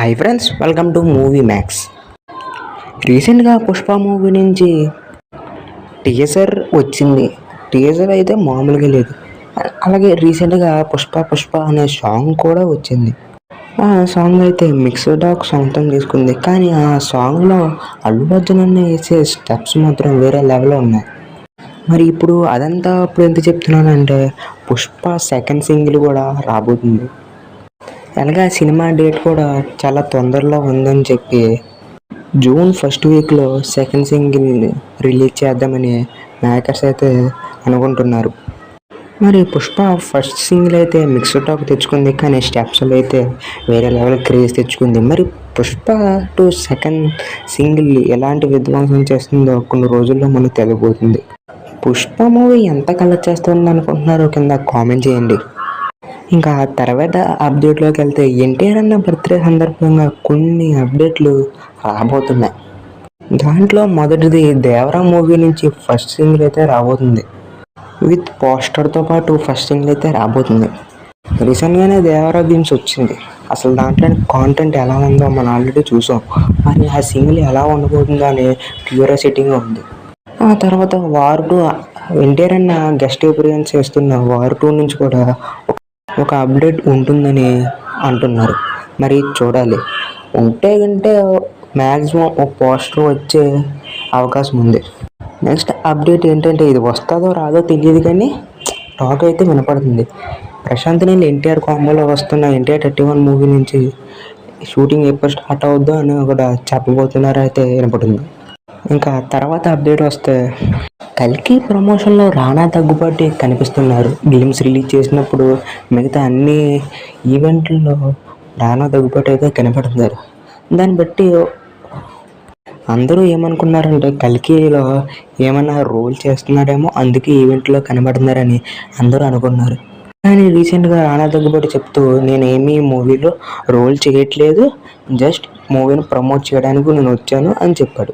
Hi friends, welcome to movie max. రీసెంట్గా Pushpa movie నుంచి teaser వచ్చింది. టీజర్ అయితే మామూలుగా లేదు. అలాగే రీసెంట్గా పుష్ప అనే సాంగ్ కూడా వచ్చింది. ఆ సాంగ్ అయితే మిక్స్డ్ టాక్ సొంతం తీసుకుంది. కానీ ఆ సాంగ్లో అల్లు అర్జున్ అన్న వేసే స్టెప్స్ మాత్రం వేరే లెవెల్లో ఉన్నాయి. మరి ఇప్పుడు అదంతా ఇప్పుడు ఎంత చెప్తున్నానంటే పుష్ప సెకండ్ సింగిల్ కూడా రాబోతుంది. అలాగే సినిమా డేట్ కూడా చాలా తొందరలో ఉందని చెప్పి జూన్ ఫస్ట్ వీక్లో సెకండ్ సింగిల్ రిలీజ్ చేద్దామని మేకర్స్ అయితే అనుకుంటున్నారు. మరి పుష్ప ఫస్ట్ సింగిల్ అయితే మిక్స్డ్ టాక్ తెచ్చుకుంది, కానీ స్టెప్స్లో అయితే వేరే లెవెల్ క్రేజ్ తెచ్చుకుంది. మరి పుష్ప టు సెకండ్ సింగిల్ ఎలాంటి విధ్వంసం చేస్తుందో కొన్ని రోజుల్లో మనకు తెలియబోతుంది. పుష్ప మూవీ ఎంత కలెక్ట్ చేస్తుంది అనుకుంటున్నారో కింద కామెంట్ చేయండి. ఇంకా తర్వాత అప్డేట్లోకి వెళ్తే ఎన్టీఆర్ అన్న బర్త్డే సందర్భంగా కొన్ని అప్డేట్లు రాబోతున్నాయి. దాంట్లో మొదటిది దేవరా మూవీ నుంచి ఫస్ట్ సింగిల్ అయితే రాబోతుంది. విత్ పోస్టర్తో పాటు ఫస్ట్ సింగిల్ అయితే రాబోతుంది. రీసెంట్గానే దేవరా గేమ్స్ వచ్చింది. అసలు దాంట్లో కాంటెంట్ ఎలా ఉందో మనం ఆల్రెడీ చూసాం. మరి ఆ సింగిల్ ఎలా ఉండబోతుందో అని క్యూరియాసిటీగా ఉంది. ఆ తర్వాత వార్ 2 ఎన్టీఆర్ అన్న గెస్ట్ అపియరెన్స్ చేస్తున్న వార్ 2 నుంచి కూడా ఒక అప్డేట్ ఉంటుందని అంటున్నారు. మరి చూడాలి. ఉంటే మ్యాక్సిమం ఒక పోస్టర్ వచ్చే అవకాశం ఉంది. నెక్స్ట్ అప్డేట్ ఏంటంటే ఇది వస్తుందో రాదో తెలియదు, కానీ టాక్ అయితే వినపడుతుంది. ప్రశాంత్ నీల్ ఎన్టీఆర్ కాంబోలో వస్తున్న ఎన్టీఆర్ 31 మూవీ నుంచి షూటింగ్ ఎప్పుడు స్టార్ట్ అవుద్దో అని కూడా చెప్పబోతున్నారు అయితే వినపడుతుంది. ఇంకా తర్వాత అప్డేట్ వస్తే కల్కి ప్రమోషన్లో రానా దగ్గుబాటి కనిపిస్తున్నారు. గేమ్స్ రిలీజ్ చేసినప్పుడు మిగతా అన్ని ఈవెంట్లలో రానా దగ్గుబాటి అయితే కనపడుతున్నారు. దాన్ని బట్టి అందరూ ఏమనుకున్నారంటే కల్కిలో ఏమైనా రోల్ చేస్తున్నారేమో, అందుకే ఈవెంట్లో కనబడుతున్నారని అందరూ అనుకున్నారు. కానీ రీసెంట్గా రానా దగ్గుబాటి చెప్తూ నేనేమీ మూవీలో రోల్ చేయట్లేదు, జస్ట్ మూవీని ప్రమోట్ చేయడానికి నేను వచ్చాను అని చెప్పాడు.